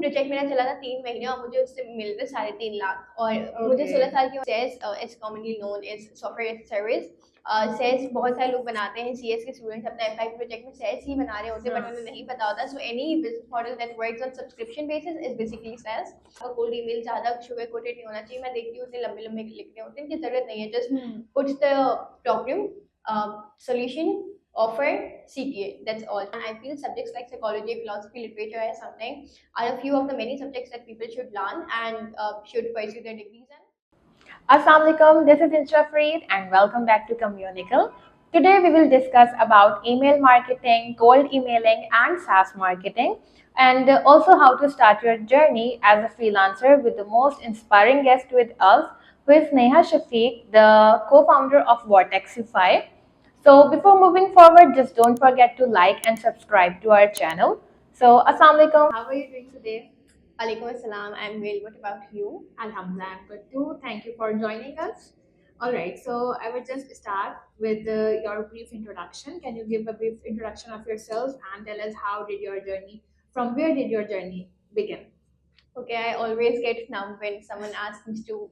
Project मेरा चला था 3 महीने और मुझे उससे मिल रहे 3.5 लाख और मुझे 16 साल की SaaS is commonly known as software as service. SaaS बहुत सारे लोग बनाते हैं, सीएस के स्टूडेंट्स अपने एफआई प्रोजेक्ट में सेस ही बना रहे होते हैं बट उन्हें नहीं पता होता। So any business model that works on subscription basis is basically SaaS. Cold email ज्यादा शुगर कोटेड नहीं होना चाहिए, मैं देखती हूँ उतने लंबे लंबे लिखते होते हैं, इनकी जरूरत नहीं है। Just puts the problem, solution, offer, CTA, that's all. And I feel subjects like psychology, philosophy, literature or something are a few of the many subjects that people should learn and should pursue their degrees in. Assalamualaikum, this is Inshafreed and welcome back to Comunicle. Today we will discuss about email marketing, cold emailing and SaaS marketing, and also how to start your journey as a freelancer with the most inspiring guest with us, who is Neha Shafique, the co-founder of Vortexify. So before moving forward, just don't forget to like and subscribe to our channel. So Assalamualaikum. How are you doing today? Alaikum assalam, I'm well. What about you? Alhamdulillah, I'm good too. Thank you for joining us. All right, so I will just start with your brief introduction. Can you give a brief introduction of yourself and tell us how did your journey, from where did your journey begin? Okay, I always get numb when someone asks me to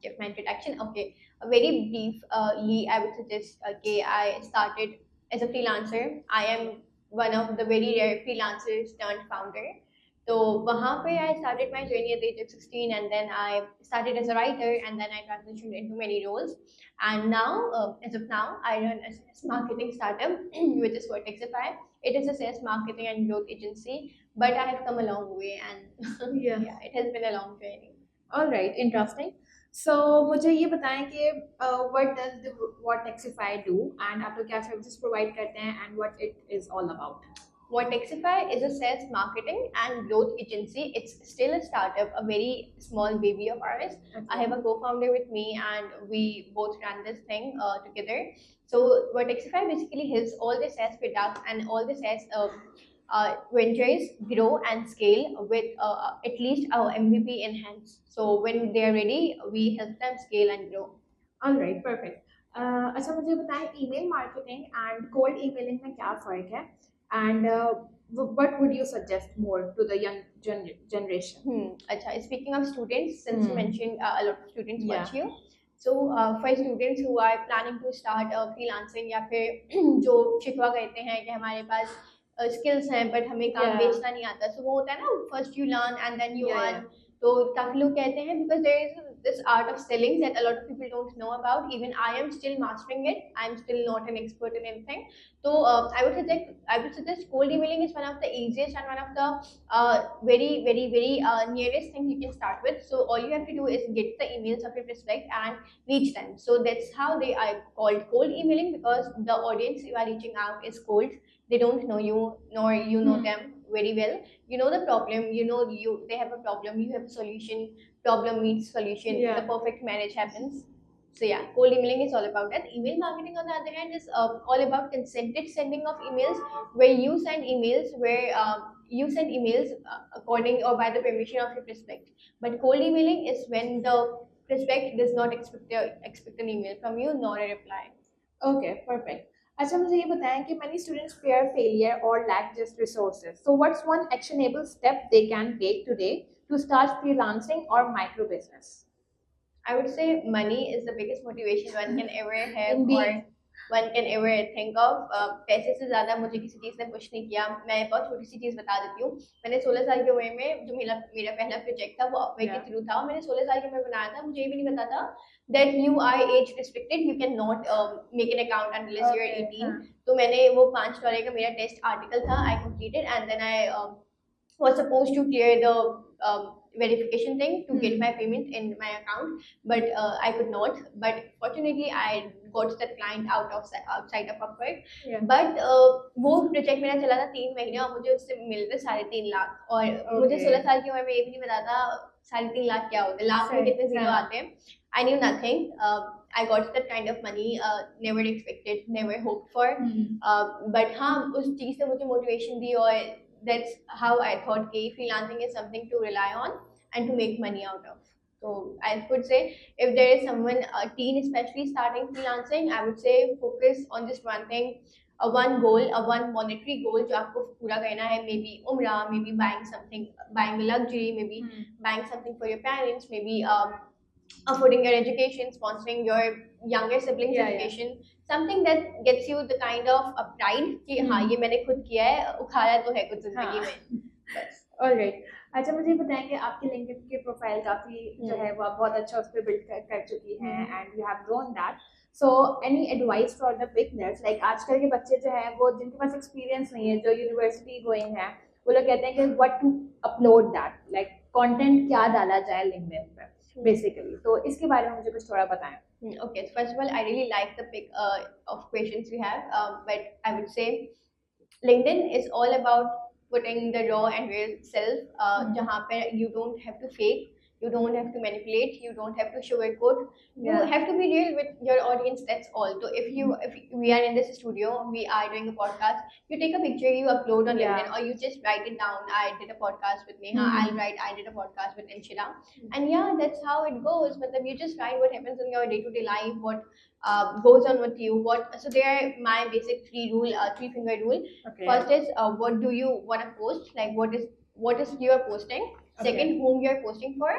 give my introduction. Okay, very briefly, I would suggest, okay, I started as a freelancer. I am one of the very rare freelancers turned founder. So I started my journey at the age of 16, and then I started as a writer, and then I transitioned into many roles. And now, as of now, I run a SaaS marketing startup, which is Vortexify. It is a sales marketing and growth agency, but I have come a long way, and yeah, it has been a long journey. All right, interesting. So मुझे ये बताएं कि what does the Vortexify do and आप लोग क्या services provide करते हैं and what it is all about? Vortexify is a sales marketing and growth agency. It's still a startup, a very small baby of ours. Okay. I have a co-founder with me, and we both run this thing together. So Vortexify basically helps all the SaaS products and all the SaaS ventures grow and scale with at least our MVP in hands. So when they are ready, we help them scale and grow. All right, perfect. अच्छा मुझे बताएं email marketing and cold emailing में क्या फ़र्क है? And what would you suggest more to the young generation? अच्छा, speaking of students, since you mentioned a lot of students watch you, so for students who are planning to start freelancing या फिर जो शिकवा कहते हैं कि हमारे पास skills हैं but हमें काम बेचना नहीं आता, so वो होता है ना, first you learn and then you earn. तो काफी लोग कहते हैं because there is this art of selling that a lot of people don't know about. Even I am still mastering it. I am still not an expert in anything. So I would suggest cold emailing is one of the easiest and one of the very nearest thing you can start with. So all you have to do is get the emails of your prospect and reach them. So that's how they are called cold emailing, because the audience you are reaching out is cold. They don't know you nor you know them very well. You know the problem, they have a problem, you have a solution. Problem meets solution. The perfect marriage happens. So yeah, cold emailing is all about that. Email marketing, on the other hand, is all about consented sending of emails, where you send emails according or by the permission of your prospect. But cold emailing is when the prospect does not expect an email from you nor a reply. Okay, perfect. अच्छा मुझे ये बताएं कि many students fear failure or lack just resources. So what's one actionable step they can take today to start freelancing or micro business? I would say money is the biggest motivation one can ever have Indeed. or one can ever think of. पैसे से ज़्यादा मुझे किसी चीज़ ने push नहीं किया। मैं बहुत छोटी सी चीज़ बता देती हूँ। मैंने 16 साल की उम्र में जो मेरा पहला प्रोजेक्ट था वो अपवे के थ्रू था। मैंने 16 साल की उम्र में बनाया था। मुझे ये भी नहीं पता था that you are age restricted, you cannot make an account unless you are 18. तो मैंने वो $5 का मेरा टेस्ट आर्टिकल था, I completed and then I was supposed to clear the verification thing to get my payment in my account, but I could not. But fortunately, I got that client outside of Upwork. But वो project मेरा चला था 3 महीने और मुझे उससे मिल रहे 3.5 लाख और मुझे 16 साल की उम्र में ये भी नहीं पता था 3.5 लाख क्या होते हैं, लाख में कितने जीरो आते हैं. I knew nothing. I got that kind of money, never expected, never hoped for. But हाँ, उस चीज़ से मुझे motivation दी और that's how I thought कि freelancing is something to rely on and to make money out of. So I would say if there is someone, a teen especially starting freelancing, I would say focus on just one thing. one goal, one monetary goal जो आपको पूरा करना है, maybe umrah, maybe buying something, buying a luxury, maybe buying something for your parents, maybe affording your education, sponsoring your younger siblings education, something that gets you the kind of a pride कि हाँ ये मैंने खुद किया है, उखाड़ा तो है कुछ जिंदगी में बस। ऑलराइट, अच्छा मुझे बताएं कि आपके लिंक्डइन के प्रोफाइल काफी जो है वो आप बहुत अच्छा उस पर बिल्ड कर चुकी हैं and you have grown that, so any advice for the beginners, like आजकल के बच्चे जो है वो जिनके पास एक्सपीरियंस नहीं है, जो यूनिवर्सिटी गोइंग है, वो लोग कहते हैं कि what to upload that, like content क्या डाला जाए लिंक्डइन पे बेसिकली, तो इसके बारे में मुझे कुछ थोड़ा बताएं। Okay, so first of all, I really like the pick of questions we have, but I would say LinkedIn is all about putting the raw and real self, जहाँ पे you don't have to fake, you don't have to manipulate, you don't have to sugarcoat, you have to be real with your audience, that's all. So if we are in this studio, we are doing a podcast, you take a picture, you upload on LinkedIn, or you just write it down, I did a podcast with Neha, I'll write I did a podcast with Anshira, and yeah, that's how it goes. But you just write what happens in your day-to-day life, what goes on with you, what, so they are my basic three finger rule. Okay. First is what do you want to post, like what is you are posting. Okay. Second, whom you are posting for,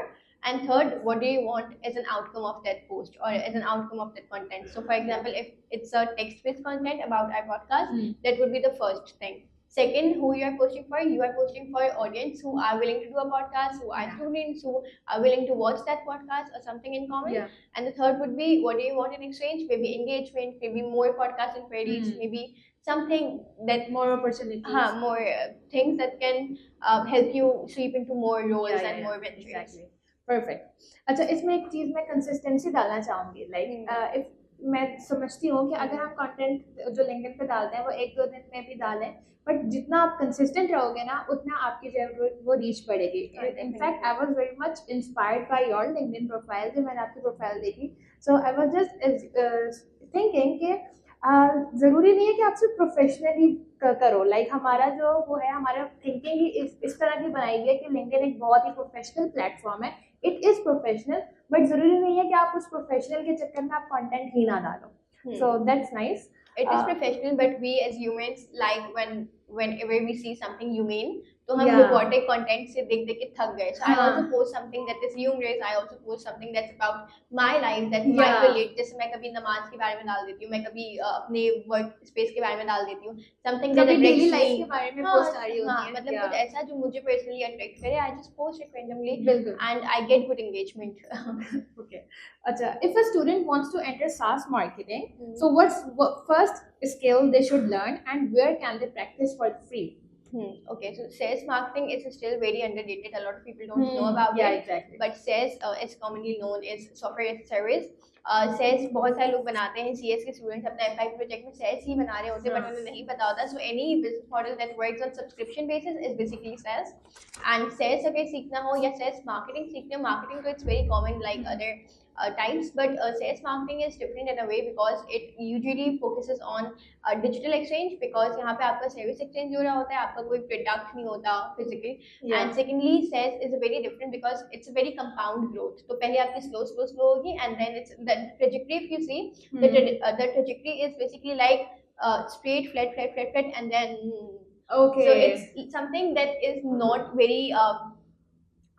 and third, what do you want as an outcome of that post or as an outcome of that content. So for example, if it's a text-based content about our podcast, that would be the first thing. Second, who you are posting for, you are posting for audience who are willing to do a podcast, who are students who are willing to watch that podcast or something in common. And the third would be what do you want in exchange, maybe engagement, maybe more podcast inquiries, maybe something that more opportunities, more things that can help you sweep into more roles and more ventures. Exactly. Perfect. अच्छा, इसमें एक चीज मैं consistency डालना चाहूंगी, like if मैं समझती हूँ कि अगर हम कंटेंट जो लिंक्डइन पे डालते हैं वो एक दो दिन में भी डालें, बट जितना आप कंसिस्टेंट रहोगे ना उतना आपकी जो वो रीच बढ़ेगी. In fact I was very much inspired by your LinkedIn profile, जब मैंने आपकी प्रोफाइल देखी, सो आई वाज जस्ट थिंकिंग कि जरूरी नहीं है कि आप सिर्फ प्रोफेशनली करो, लाइक हमारा जो वो है, हमारा थिंकिंग ही इस तरह की बनाई गई है कि लिंक्डइन एक बहुत ही प्रोफेशनल प्लेटफॉर्म है. इट इज प्रोफेशनल, बट जरूरी नहीं है कि आप उस प्रोफेशनल के चक्कर में आप कंटेंट ही ना डालो. So that's nice. It is professional, but we as humans, like whenever we see something humane, तो हम robotic content से देख देख के थक गए. So I also post something that is humorous. I also post something that's about my life that might relate. जैसे मैं कभी नमाज के बारे में डाल देती हूँ, मैं कभी अपने वर्क स्पेस के बारे में डाल देती हूँ, something that डेली लाइफ के बारे में पोस्ट आ रही होती है, मतलब कुछ ऐसा जो मुझे पर्सनली अट्रैक्ट करे, I just post it randomly and I get good engagement. Okay. अच्छा, if a student wants to enter SaaS marketing, so what's first skill they should learn and where can they practice for free? Okay, so SaaS marketing is still very underrated. A lot of people don't know about it. Exactly. But SaaS is commonly known as software as a service. SaaS बहुत सारे लोग बनाते हैं. CS के students अपने FI project में SaaS ही बना रहे होते हैं, but उन्हें नहीं पता होता. So any business model that works on subscription basis is basically SaaS. And SaaS अगर सीखना हो या SaaS marketing सीखना हो, marketing तो it's very common like other types, but SaaS marketing is different in a way because it usually focuses on digital exchange, because यहाँ पे आपका service exchange हो रहा होता है, आपका कोई product नहीं होता physically. And secondly, SaaS is a very different because it's a very compound growth. तो पहले आपकी slow होगी, and then it's the trajectory. If you see the trajectory is basically like straight, flat, and then okay. So it's something that is not very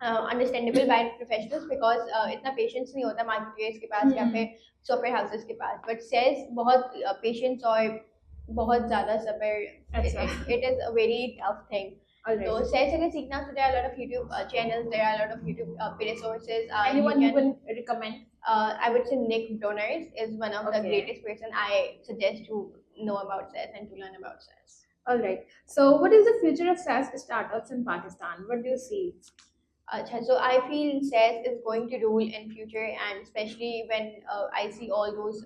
understandable by professionals because इतना patience नहीं होता marketers के पास या फिर software houses के पास. But sales बहुत patience और बहुत ज़्यादा सफर. It is a very tough thing. So sales अगर सीखना, so there are a lot of YouTube channels, there are a lot of YouTube resources. Anyone you can recommend? I would say Nick Broners is one of the greatest person I suggest to know about SaaS and to learn about SaaS. All right. So what is the future of SaaS startups in Pakistan? What do you see? So I feel SaaS is going to rule in future, and especially when I see all those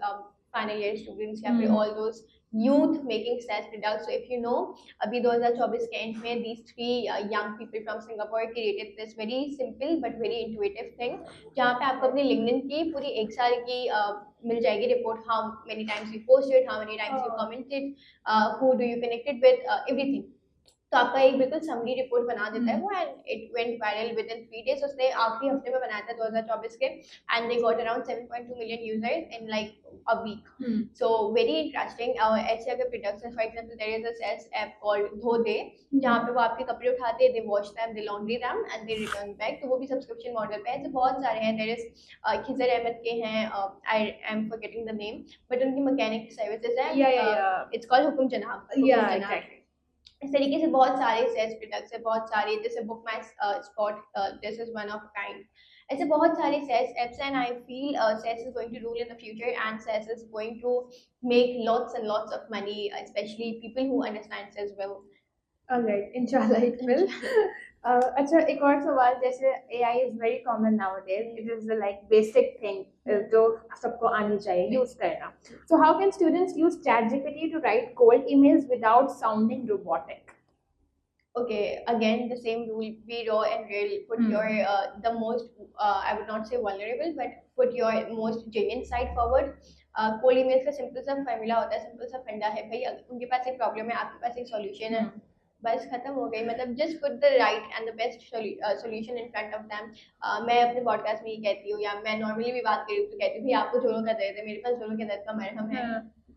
final year students या फिर all those youth making SaaS products. So if you know, अभी 2024 के end में these three young people from Singapore created this very simple but very intuitive thing, जहाँ पे आपको अपने LinkedIn की पूरी एक साल की मिल जाएगी report, how many times you posted, how many times you commented, who do you connected with, everything. तो आपका एक बिल्कुल समरी रिपोर्ट बना देता है वो, and it went viral with in 3 days. उसने आखिरी हफ्ते में बनाया था 2024 के, and they got around 7.2 million users in like a week. So very interesting. ऐसे अगर प्रोडक्ट्स हैं, for example there is a sales app called Dho De, जहाँ पे वो आपके कपड़े उठाते हैं, they wash them, they laundry them and they return back. तो वो भी सब्सक्रिप्शन मॉडल पे है. ऐसे बहुत सारे हैं. देयर इज खिजर अहमद के हैं, I am forgetting the name, but उनकी मैकेनिक सर्विसेज है. इट्स कॉल्ड हुकुम जनाब. एग्जैक्टली. इस तरीके से बहुत सारे सेल्स प्रोडक्ट्स है, बहुत सारे, जैसे book my spot, this is one of kind. ऐसे बहुत सारे sales apps, and I feel sales is going to rule in the future, and sales is going to make lots and lots of money, especially people who understand sales well. Alright, inshallah it will. अच्छा, एक और सवाल, जैसे AI is very common nowadays. It is like basic thing जो सबको आनी चाहिए use करना. So how can students use ChatGPT to write cold emails without sounding robotic? Okay, again the same rule, be raw and real. Put your the most I would not say vulnerable, but put your most genuine side forward. Cold email का simple सा formula होता है, simple सा फंडा है भाई. उनके पास एक प्रॉब्लम है, आपके पास एक सॉल्यूशन है, बस खत्म हो गई. मतलब just put the right and the best solution in front of them. मैं अपने पॉडकास्ट में ये कहती हूँ, या मैं नॉर्मली भी बात करी तो कहती हूँ भाई आपको जोड़ों का दर्द है, मेरे पास जोड़ों के दर्द का मरहम है.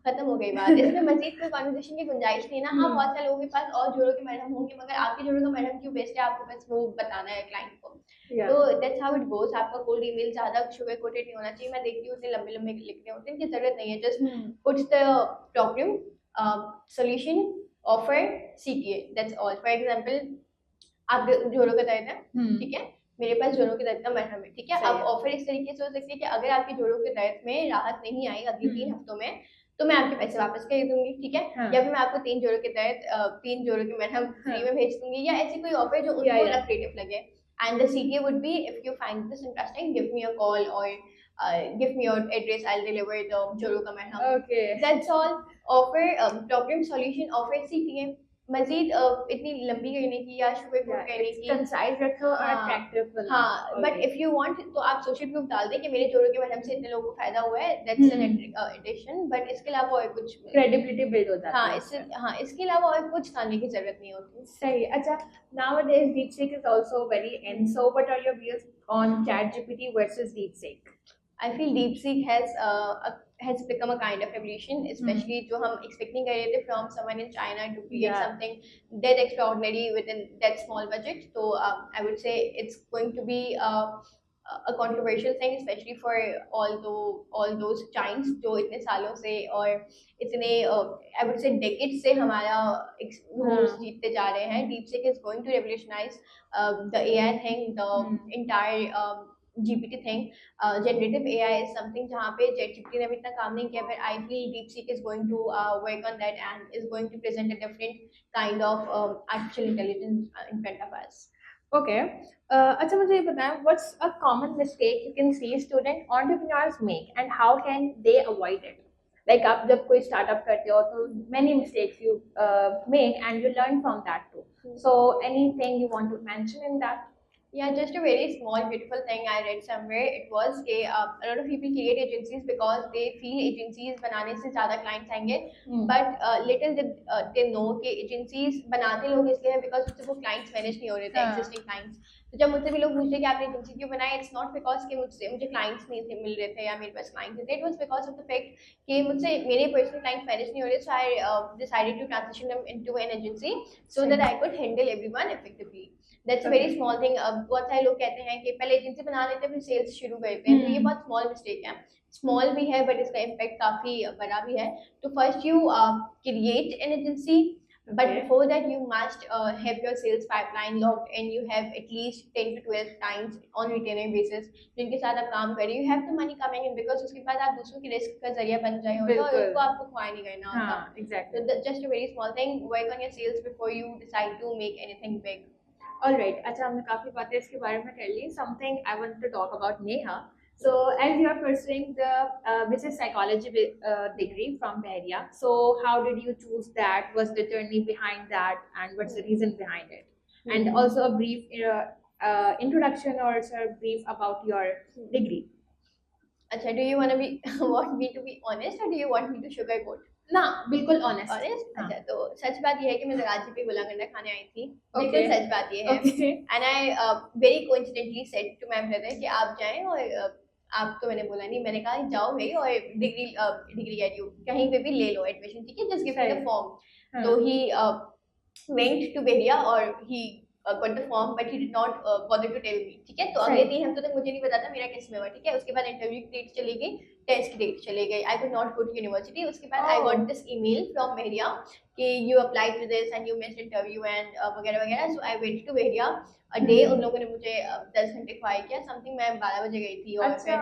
खत्म हो गई बात. इसमें मजीद कोई कॉन्वर्सेशन की गुंजाइश नहीं ना. हाँ, बहुत सारे लोगों के पास और जोड़ों के मरहम होंगे, मगर आपके जोड़ों का मरहम क्यों बेस्ट है, आपको बस वो बताना है क्लाइंट को. तो दैट्स हाउ इट गोस. आपका कोल्ड ईमेल ज्यादा शुगर कोटेड नहीं होना चाहिए. मैं देखती हूँ उतने लंबे लंबे लिखने होते हैं, इनकी जरूरत नहीं है. Just puts the problem, solution, offer, CTA, that's all. For example आप जोड़ों का दर्द है, ठीक है, मेरे पास जोड़ों के दर्द का मरहम है, ठीक है. अब ऑफर इस तरीके से हो सकती है कि अगर आपके जोड़ों के दर्द में राहत नहीं आई अगले 3 हफ्तों में, तो मैं आपके पैसे वापस कर दूंगी, ठीक है. या फिर मैं आपको 3 जोड़ों के दर्द, 3 जोड़ों के मरहम फ्री में भेज दूंगी, या ऐसी कोई ऑफर जो उनको लुक्रेटिव लगे. And the CTA would be, if you find this interesting, give me a call और give me your address, I'll deliver the जोड़ों का मरहम. Okay. That's all. Offer, problem, solution, offer, CTA. मजीद इतनी लंबी करने की या शुगर कोट करने की, कंसाइज रखो और अट्रैक्टिव बनाओ. हाँ, बट इफ यू वांट तो आप सोशल प्रूफ डाल दें कि मेरे जोड़ों के मरहम से इतने लोगों को फायदा हुआ है, दैट्स एन एडिशन. बट इसके अलावा और कुछ क्रेडिबिलिटी बिल्ड हो जाती है. हाँ, इसके अलावा और कुछ डालने की जरूरत नहीं होती. सही. अच्छा, nowadays DeepSeek is also very in. So what are your views on ChatGPT versus DeepSeek? I feel Deepseek has become a kind of revolution, especially जो हम expect नहीं कर रहे थे from someone in China to create something that extraordinary within that small budget. So I would say it's going to be a controversial thing, especially for all those giants जो इतने सालों से और इतने I would say decades से हमारा roles जीतते जा रहे हैं. Deepseek is going to revolutionize the AI thing, the entire GPT thing. Generative AI is something जहाँ पे ChatGPT ने अभी इतना काम नहीं किया, but I feel DeepSeek is going to work on that and is going to present a different kind of artificial intelligence in front of us. Okay. अच्छा, मुझे ये बताएं, what's a common mistake you can see student entrepreneurs make and how can they avoid it? Like आप जब कोई startup करते हो तो many mistakes you make and you learn from that too. So anything you want to mention in that? Yeah, just a very small beautiful thing I read somewhere. It was a lot of people create agencies because they feel agencies बनाने से ज़्यादा clients आएंगे, but little did they know कि agencies बनाते लोग इसलिए हैं because उससे वो clients manage नहीं हो रहे थे, existing clients. तो जब मुझसे भी लोग पूछते कि आपने agency क्यों बनाई, it's not because कि मुझे clients नहीं थे मिल रहे थे या मेरे पास clients थे. It was because of the fact कि मुझसे मेरे personal clients manage नहीं हो रहे, so I decided to transition them into an agency so that I could handle everyone effectively. That's a very small thing. बहुत सारे लोग कहते हैं कि पहले एजेंसी बना लेते हैं फिर सेल्स शुरू करते हैं, तो ये बहुत स्मॉल मिस्टेक है. स्मॉल भी है बट इसका इम्पैक्ट काफी बड़ा भी है. तो first you create an agency, but before that you must have your sales pipeline locked and you have at least 10 to 12 times on retainer basis जिनके साथ आप काम करें. You have the money coming in because उसके बाद आप दूसरों की रिस्क का जरिया बन जाए होता है, उसको आपको खुआई नहीं करना होता. Exactly. So just a very small thing. Work on your sales before you decide to make anything big. Alright, अच्छा, हमने काफी बातें इसके बारे में कर ली. Something I want to talk about Neha. So as you are pursuing the business psychology degree from Bahria, so how did you choose that? What's the journey behind that, and what's the reason behind it? And also a brief introduction or a brief about your degree. अच्छा, do you want me to be honest or do you want me to sugarcoat? ना बिल्कुल honest. Honest हाँ। अच्छा, तो सच बात ये है कि मैं दराजी पे गोला गंडा खाने आई थी। Okay. बिल्कुल सच बात ये है। Okay. And I very coincidentally said to my brother कि आप जाएं, और आप तो मैंने बोला नहीं, मैंने कहा जाओ भाई और डिग्री गेट यू कहीं पे भी ले लो एडमिशन, ठीक है, जस्ट गिव मी द सही। फॉर्म। तो ही went to Bahria और he got the form but he did not bother to tell me, ठीक है। तो अगले सही। 3 हफ्तों तक मुझे नहीं पता था मेरा किस में हुआ, ठीक है। उसके बाद इंटरव्यू की डेट चली गई, टेस्ट की डेट चली गई, I could not go to university. उसके बाद I got this email from Bahria कि you applied to this and you missed interview and वगैरह वगैरह। So I went to Bahria a day. उन लोगों ने मुझे 10 घंटे ख्वाई किया समथिंग, मैं 12 बजे गई थी। और अच्छा।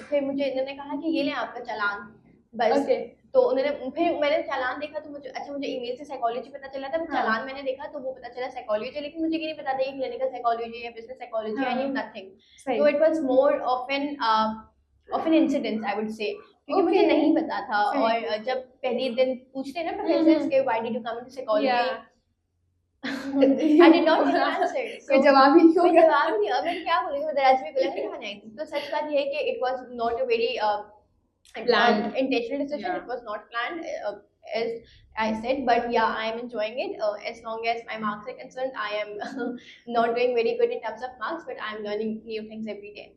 फिर मुझे इन्होंने कहा कि ये लें आपका चालान, बस। Okay. तो उन्होंने फिर मैंने चालान देखा तो मुझे अच्छा, मुझे ईमेल से साइकोलॉजी पता चला था। हाँ। चालान मैंने देखा तो वो पता चला साइकोलॉजी, लेकिन मुझे ये नहीं पता था ये क्लिनिकल साइकोलॉजी या business psychology, I knew nothing. सही। तो it was more of an incident I would से, क्योंकि मुझे Okay. नहीं पता था। सही। और जब पहले दिन पूछते हैं ना प्रोफेसर्स के why did you come to psychology, I did not get an answer. कोई जवाब ही नहीं कोई होगा। जवाब ही नहीं। अब मैं क्या बोलूंगी, मैं दराज में गुलाम नहीं खाने आई थी। तो सच बात ये है कि it was not a very Planned. intentional decision. Yeah. It was not planned, as I said, but yeah, I am enjoying it. As long as my marks are concerned, I am not doing very good in terms of marks, but I'm learning new things every day.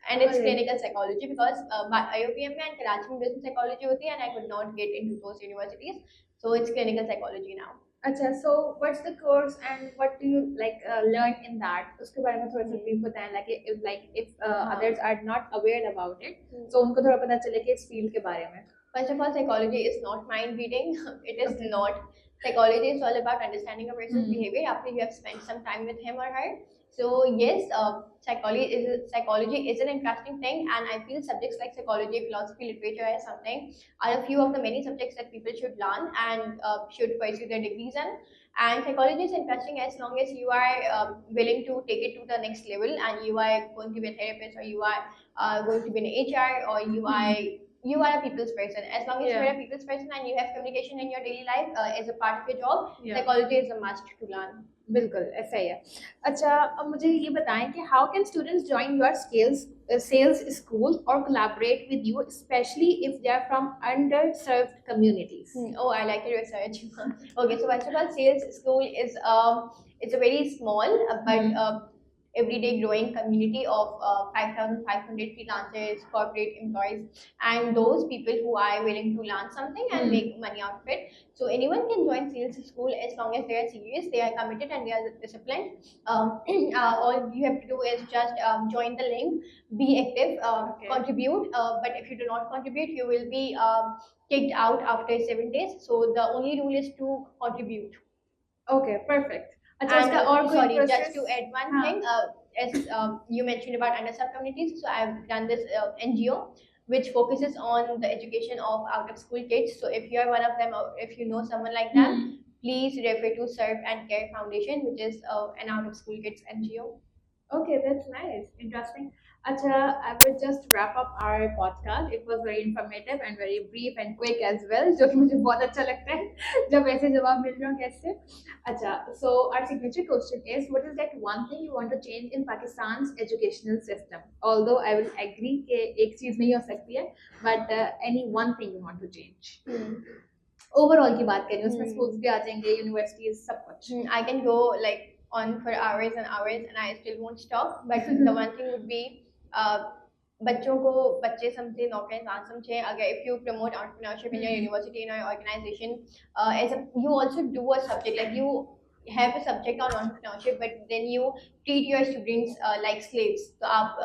And it's Alright. clinical psychology because IOPM में and Karachi में business psychology होती है, and I could not get into those universities, so it's clinical psychology now. अच्छा, so what's the course and what do you like learn in that? उसके बारे में थोड़ा सा brief बताएं, like if others are not aware about it, so उनको थोड़ा पता चले कि इस field के बारे में। First of all, psychology is not mind reading. It is not. Psychology is all about understanding a person's behavior after you have spent some time with him or her. So yes, psychology is an interesting thing, and I feel subjects like psychology, philosophy, literature, or something are a few of the many subjects that people should learn and should pursue their degrees in. And psychology is interesting as long as you are willing to take it to the next level, and you are going to be a therapist, or you are going to be an HR, or you are a people's person. As long as you are a people's person and you have communication in your daily life as a part of your job, psychology is a must to learn. बिल्कुल ऐसा ही है। अच्छा, अब मुझे ये बताएं कि how can students join your sales school or collaborate with you, especially if they are from underserved communities? Oh, I like your research. Okay, so first of all, sales school is it's a very small but everyday growing community of 5,500 freelancers, corporate employees, and those people who are willing to learn something and make money out of it. So anyone can join sales school as long as they are serious, they are committed, and they are disciplined. All you have to do is just join the link, be active, contribute. But if you do not contribute, you will be kicked out after 7 days. So the only rule is to contribute. Okay, perfect. And sorry, just to add one thing, as you mentioned about underserved communities, so I've done this NGO which focuses on the education of out of school kids. So if you are one of them, or if you know someone like that, please refer to Serve and Care Foundation, which is an out of school kids NGO. Okay, that's nice, interesting. Acha, I will just wrap up our podcast. It was very informative and very brief and quick as well, जो कि मुझे बहुत अच्छा लगता है जब ऐसे जवाब मिल रहे हो कैसे। अच्छा, so our signature question is, what is that one thing you want to change in Pakistan's educational system? Although I will agree कि एक चीज नहीं हो सकती है, but any one thing you want to change? Overall की बात करें, उसमें schools भी आ जाएंगे, universities, सब कुछ। I can go like on for hours and hours and I still won't stop, but the one thing would be बच्चों को बच्चे समझे, नौकरी इंसान समझे. अगर if you promote entrepreneurship in your university, in your organization, as a you also do a subject, like you have a subject on entrepreneurship, but then you treat your students like slaves. तो आप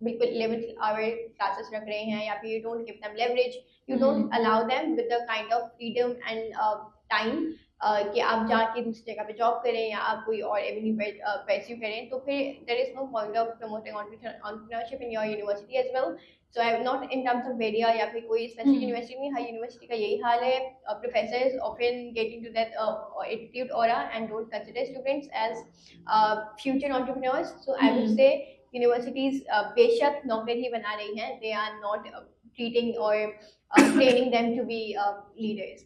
बिल्कुल 11th hour classes रख रहे हैं, या फिर you don't give them leverage, you don't allow them with the kind of freedom and time कि आप जाके दूसरी जगह पे जॉब करें या आप कोई और एवेन्यू परस्यू करें, तो फिर there is no point of promoting entrepreneurship in your university as well. So I not in terms of वेरिया या फिर कोई स्पेसिफिक यूनिवर्सिटी में, हर यूनिवर्सिटी का यही हाल है. Professors often get into that attitude aura and don't consider students as future entrepreneurs. So I would say universities बेशक नौकरी ही बना रही हैं, दे आर नॉट ट्रीटिंग और training them to be leaders.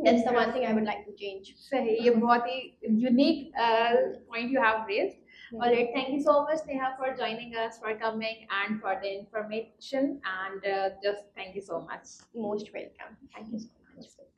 That's the one thing I would like to change. सही, ये बहुत ही unique point you have raised. All right, thank you so much, Neha, for joining us, for coming, and for the information. And just thank you so much. Most welcome. Thank you so much.